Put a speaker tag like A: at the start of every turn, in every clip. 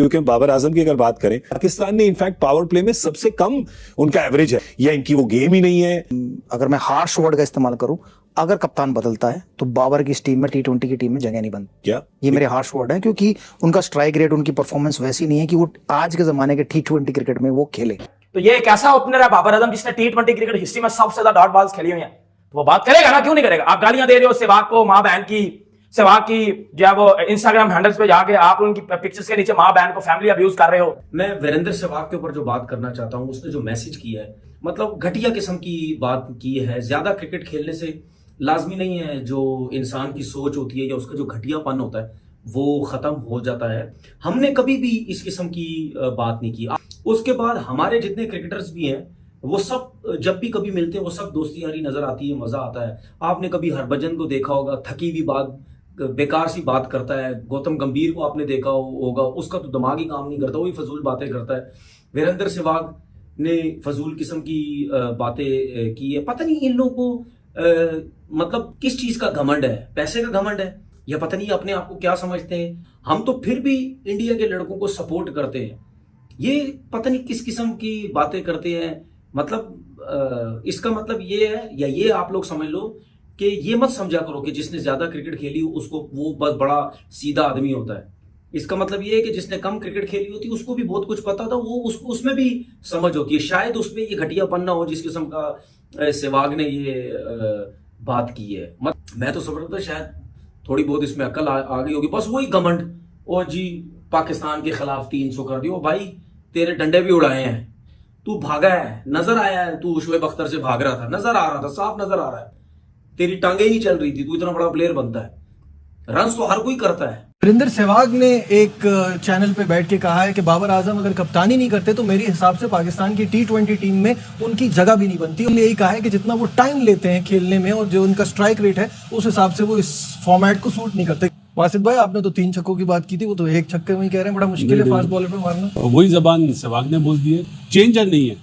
A: क्योंकि बाबर आजम की अगर बात करें, पाकिस्तान ने इनफैक्ट पावर प्ले में सबसे कम उनका एवरेज है, या इनकी वो गेम ही नहीं है।
B: अगर मैं हार्श वर्ड का इस्तेमाल करूं, अगर कप्तान बदलता है तो बाबर की इस टीम में T20 की टीम में जगह नहीं बनती।
A: क्या
B: ये मेरे हार्श वर्ड है, क्योंकि उनका स्ट्राइक रेट, उनकी परफॉर्मेंस वैसी नहीं है कि वो आज के जमाने के T20 क्रिकेट में वो खेले।
C: तो ये एक ऐसा ओपनर है बाबर आजम जिसने T20 क्रिकेट हिस्ट्री में सबसे ज्यादा डॉट बॉल्स खेली हुई है, तो वो बात करेगा ना, क्यों नहीं करेगा? आप गालियां दे रहे हो सहवाग को, मां बहन की, सहवाग की जो है वो इंस्टाग्राम हैंडल्स पे जाके आप उनकी पिक्चर्स के नीचे मां बहन को फैमिली अब्यूज कर रहे हो।
D: मैं वीरेंद्र सहवाग के ऊपर जो बात करना चाहता हूं, उसने जो मैसेज किया है, मतलब घटिया किस्म की बात की है। ज्यादा क्रिकेट खेलने से लाजमी नहीं है जो इंसान की सोच होती है या उसका जो घटियापन होता है वो खत्म हो जाता है। हमने कभी भी इस किस्म की बात नहीं की। उसके बाद हमारे जितने क्रिकेटर्स भी हैं वो सब जब भी कभी मिलते हैं वो सब दोस्ती यारी नजर आती है, मजा आता है। आपने कभी हरभजन को देखा होगा, थकी हुई बात, बेकार सी बात करता है। गौतम गंभीर को आपने देखा होगा, उसका तो दिमाग ही काम नहीं करता, वो भी फजूल बातें करता है। वीरेंद्र सहवाग ने फजूल किस्म की बातें की है। पता नहीं इन लोगों को मतलब किस चीज का घमंड है, पैसे का घमंड है या पता नहीं अपने आप को क्या समझते हैं। हम तो फिर भी इंडिया के लड़कों को सपोर्ट करते हैं, ये पता नहीं किस किस्म की बातें करते हैं। मतलब इसका मतलब ये है, या ये आप लोग समझ लो कि ये मत समझा करो कि जिसने ज्यादा क्रिकेट खेली उसको वो बस बड़ा सीधा आदमी होता है। इसका मतलब ये है कि जिसने कम क्रिकेट खेली होती है उसको भी बहुत कुछ पता था, वो उसको उसमें भी समझ होती है। शायद उसमें ये घटियापन ना हो जिस किस्म का सहवाग ने ये बात की है। मैं तो समझ रहा था शायद थोड़ी बहुत इसमें अकल आ गई होगी, बस वही घमंड। और जी पाकिस्तान के खिलाफ 300 कर दियो भाई, तेरे डंडे भी उड़ाए हैं, तू भागा है, नजर आया है, तू शोएब अख्तर से भाग रहा था, नजर आ रहा था, साफ नजर आ रहा है। तेरी टांगे ही नहीं चल रही थी, तू इतना बड़ा प्लेयर बनता है। रन्स तो हर कोई करता है।
E: वीरेंद्र सहवाग ने एक चैनल पे बैठ के कहा है कि बाबर आजम अगर कप्तानी नहीं करते तो मेरे हिसाब से पाकिस्तान की T20 टीम में उनकी जगह भी नहीं बनती। उन्होंने यही कहा है कि जितना वो टाइम लेते हैं खेलने में और जो उनका स्ट्राइक रेट है उस हिसाब से वो इस फॉर्मेट को सूट नहीं करते। वासिद भाई, आपने तो 3 छक्कों की बात की थी, वो तो एक छक्के में ही कह रहे हैं, बड़ा मुश्किल है फास्ट बॉलर पे मारना।
F: वही जबान सहवाग ने बोल दी है, चेंजर नहीं है,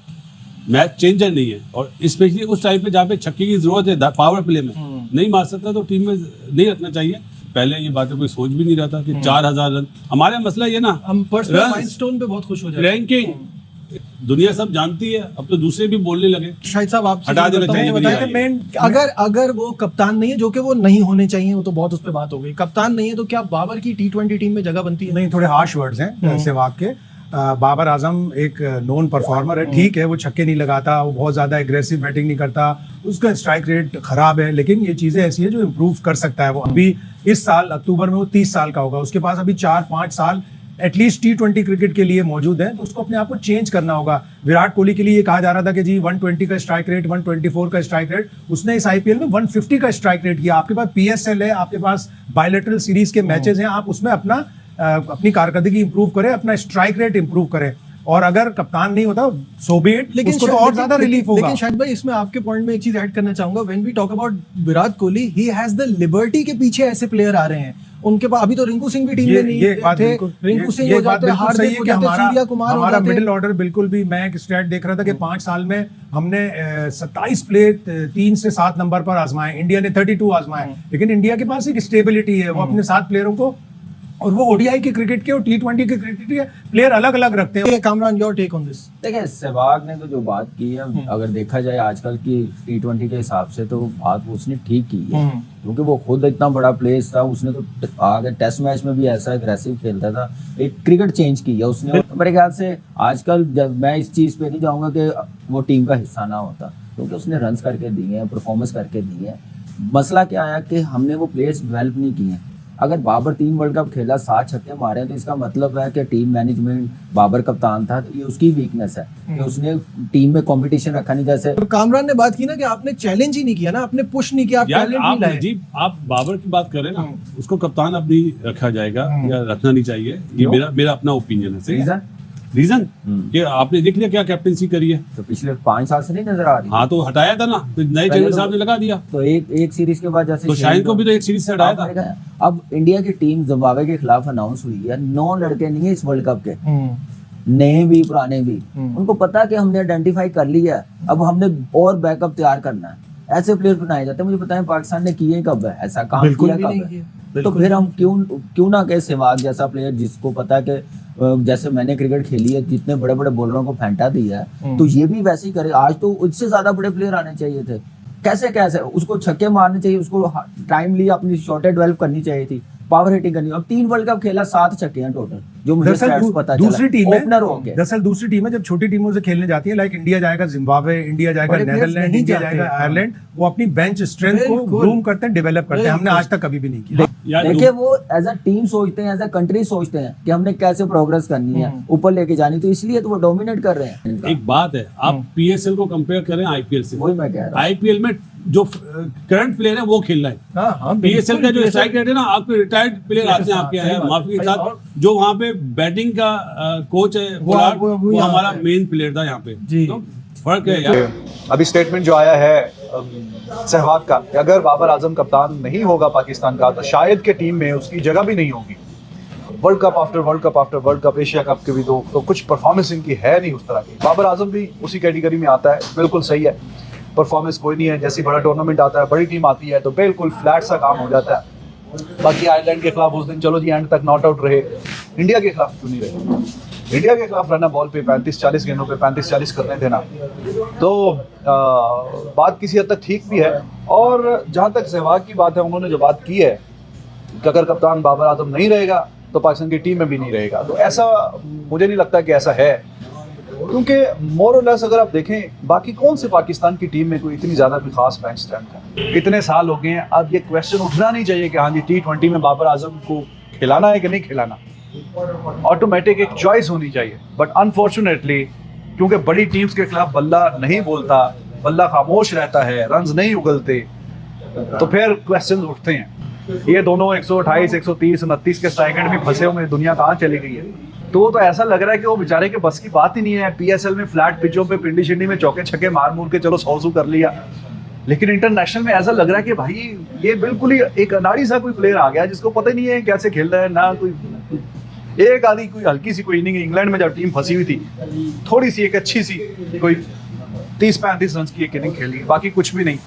F: मैच चेंजर नहीं है। और स्पेशली उस टाइम पे जहाँ पे छक्के की जरूरत है, पावर प्ले में नहीं मार सकता तो टीम में नहीं रखना चाहिए। पहले ये बातें कोई सोच भी नहीं रहा था कि 4000 रन। हमारा मसला ये ना,
E: हम पर्सनल माइलस्टोन पे बहुत खुश हो जाते हैं।
F: रैंकिंग दुनिया सब जानती है, अब तो दूसरे भी बोलने लगे।
E: शाहिद साहब, आप
F: हटा देना चाहिए।
E: अगर वो कप्तान नहीं है, जो कि वो नहीं होने चाहिए, वो तो बहुत उस पर बात हो गई, कप्तान नहीं है तो क्या बाबर की T20 टीम में जगह बनती है?
G: नहीं, थोड़े हार्श वर्ड्स हैं सहवाग के। बाबर आजम एक नोन परफॉर्मर है, ठीक है, वो छक्के नहीं लगाता, वो बहुत ज़्यादा एग्रेसिव बैटिंग नहीं करता, उसका स्ट्राइक रेट ख़राब है, लेकिन ये चीज़ें ऐसी है जो इम्प्रूव कर सकता है। वो अभी इस साल अक्टूबर में वो 30 साल का होगा, उसके पास अभी 4-5 साल एटलीस्ट T20 क्रिकेट के लिए मौजूद है, तो उसको अपने आप को चेंज करना होगा। विराट कोहली के लिए ये कहा जा रहा था कि जी 120 का स्ट्राइक रेट, 124 का स्ट्राइक रेट, उसने इस IPL में 150 का स्ट्राइक रेट किया। आपके पास PSL है, आपके पास बायलैटरल सीरीज के मैचेस हैं, आप उसमें अपनी कारकर्दगी इंप्रूव करें, अपना स्ट्राइक रेट इंप्रूव करें। और अगर कप्तान नहीं होता सो बी इट, लेकिन उसको तो और ज्यादा रिलीफ होगा।
E: लेकिन शायद भाई, इसमें आपके पॉइंट में एक चीज ऐड करना चाहूंगा। When we talk about Virat Kohli, he has the liberty के पीछे ऐसे प्लेयर आ रहे हैं उनके पास। अभी तो रिंकू सिंह भी टीम में नहीं थे, रिंकू सिंह हो जाते हैं, हार्दिक हो जाते हैं, सूर्या कुमार हो जाते हैं।
G: मिडिल ऑर्डर बिल्कुल भी, मैं एक स्टैट देख रहा था कि 5 साल में हमने 27 प्लेयर 3 से 7 नंबर पर आजमाए, इंडिया ने 32 आजमाए। लेकिन इंडिया के पास एक स्टेबिलिटी है, वो अपने 7 प्लेयरों को, और वो ODI के क्रिकेट के और T20 के क्रिकेट के प्लेयर अलग अलग रखते हैं।
E: Kamran, your take on this?
H: देखिए, सहवाग ने तो जो बात की है, अगर देखा जाए आजकल की T20 के हिसाब से तो बात उसने ठीक की है, क्योंकि वो खुद इतना बड़ा प्लेयर था, उसने तो आगे टेस्ट मैच में भी ऐसा एग्रेसिव खेलता था, एक क्रिकेट चेंज की है उसने। मेरे ख्याल से आजकल जब मैं इस चीज़ पे नहीं जाऊँगा कि वो टीम का हिस्सा ना होता, क्योंकि उसने रन्स करके दिए हैं, परफॉर्मेंस करके दिए हैं। मसला क्या आया कि हमने वो प्लेयर्स डेवलप नहीं किए हैं। अगर बाबर 3 वर्ल्ड कप खेला, 7 छक्के मारे, तो इसका मतलब है कि टीम मैनेजमेंट, बाबर कप्तान था, तो ये उसकी वीकनेस है कि उसने टीम में कंपटीशन रखा नहीं। जैसे
E: कामरान ने बात की ना कि आपने चैलेंज ही नहीं किया ना, आपने पुश नहीं किया, आप टैलेंट नहीं लाए।
F: जी, आप बाबर की बात कर रहे हैं ना, उसको कप्तान अब नहीं रखा जाएगा या रखना नहीं चाहिए, ये मेरा अपना ओपिनियन है। रीजन कि आपने देख लिया क्या कैप्टनसी करी है,
H: तो पिछले 5 साल से नहीं नजर आ रही।
F: हाँ, तो हटाया था ना, तो नए चैनल साहब ने लगा दिया,
H: तो एक सीरीज के बाद जैसे
F: तो शाहिद को भी तो एक सीरीज से हटाया था।
H: अब इंडिया की टीम जिम्बाब्वे के खिलाफ अनाउंस हुई है, 9 लड़के नहीं है इस वर्ल्ड कप के, नए भी पुराने भी। उनको पता है कि हमने आइडेंटिफाई कर लिया है, अब हमने और बैकअप तैयार करना है। ऐसे प्लेयर बनाए जाते हैं। मुझे बताएं पाकिस्तान ने किए कब है ऐसा काम,
E: बिल्कुल
H: किया
E: भी
H: कब
E: नहीं
H: है?
E: किया।
H: तो फिर हम क्यों ना कहे सहवाग जैसा प्लेयर जिसको पता है कि जैसे मैंने क्रिकेट खेली है, जितने बड़े बड़े बॉलरों को फेंटा दिया है, तो ये भी वैसे ही करे। आज तो उससे ज्यादा बड़े प्लेयर आने चाहिए थे। कैसे उसको छक्के मारने चाहिए, उसको टाइमली अपनी शॉटें डेवलप करनी चाहिए थी, पावर हिटिंग करनी। अब 3 वर्ल्ड कप खेला, 7 छक्के हैं टोटल, जो मुझे स्टैट्स पता चला।
G: दूसरी टीम है,
H: ओपनर हो गए।
G: दरअसल दूसरी टीम है जब छोटी टीमों से खेलने जाती है, लाइक इंडिया जाएगा जिम्बाब्वे, इंडिया जाएगा
E: बड़े players
G: नेदरलैंड,
E: नहीं
G: इंडिया
E: जाते
G: जाएगा
E: हैं।
G: आयरलैंड, वो अपनी बेंच स्ट्रेंथ को
E: बिल्कुल।
G: ग्रूम करते हैं, डेवलप करते हैं। हमने आज तक कभी भी नहीं किया।
F: यार
H: देखिए वो एज अ टीम सोचते हैं, एज अ कंट्री सोचते हैं कि हमने कैसे प्रोग्रेस करनी है, ऊपर लेके जानी, तो इसलिए तो वो डोमिनेट कर रहे हैं।
F: एक बात है, आप पीएसएल को कंपेयर करें आईपीएल से।
H: वही मैं कह रहा हूँ।
F: आईपीएल में जो करंट प्लेयर है वो खेल रहा है।
E: हाँ,
F: पीएसएल का जो स्ट्राइक रेट है ना, आपके रिटायर्ड प्लेयर आते हैं आपके यहाँ, माफी के साथ जो वहाँ पे बैटिंग का कोच है वो हमारा मेन प्लेयर था यहाँ पे।
E: जी।
F: तो फर्क है यार।
I: अभी स्टेटमेंट जो आया है सहवाग का कि अगर बाबर आजम कप्तान नहीं होगा पाकिस्तान का तो शायद के टीम में उसकी जगह भी नहीं होगी। World cup after world cup after world cup, Asia cup के भी दो, तो कुछ परफॉर्मेंस इनकी है नहीं उस तरह की। बाबर आजम भी उसी कैटेगरी में आता है, बिल्कुल सही है। परफॉर्मेंस कोई नहीं है, जैसी बड़ा टूर्नामेंट आता है, बड़ी टीम आती है तो बिल्कुल फ्लैट सा काम हो जाता है। बाकी आयरलैंड के खिलाफ उस दिन चलो जी एंड तक नॉट आउट रहे, इंडिया के खिलाफ क्यों नहीं रहे? इंडिया के खिलाफ रन बॉल पे 35-40 गेंदों पे 35-40 करने थे ना, तो बात किसी हद तक ठीक भी है। और जहाँ तक सहवाग की बात है, उन्होंने जो बात की है कि अगर कप्तान बाबर आजम नहीं रहेगा तो पाकिस्तान की टीम में भी नहीं रहेगा, तो ऐसा मुझे नहीं लगता कि ऐसा है, क्योंकि मोर और लेस अगर आप देखें बाकी कौन से पाकिस्तान की टीम में कोई इतनी ज़्यादा कोई खास बेंच स्ट्रेंथ है। इतने साल हो गए हैं, अब ये क्वेश्चन उठना नहीं चाहिए कि हाँ जी T20 में बाबर आजम को खिलाना है कि नहीं खिलाना। ऑटोमेटिक एक चॉइस होनी चाहिए, बट अनफॉर्चुनेटली क्योंकि बड़ी टीम्स के खिलाफ बल्ला नहीं बोलता, बल्ला खामोश रहता है, रन्स नहीं उगलते, तो फिर क्वेश्चन उठते हैं। ये दोनों 128, 130, 29 के स्ट्राइक रेट में फंसे हुए, दुनिया कहाँ चली गई है? तो ऐसा लग रहा है कि वो बेचारे के बस की बात ही नहीं है। पीएसएल में फ्लैट पिचों पे पिंडी शिंडी में चौके छक्के मार मूर के चलो 100 कर लिया, लेकिन इंटरनेशनल में ऐसा लग रहा है कि भाई ये बिल्कुल ही एक अनाड़ी सा कोई प्लेयर आ गया जिसको पता ही नहीं है कैसे खेल रहा है। ना कोई एक आधी कोई हल्की सी कोई इनिंग, इंग्लैंड में जब टीम फंसी हुई थी, थोड़ी सी एक अच्छी सी कोई 30-35 रन की एक इनिंग खेली, बाकी कुछ भी नहीं।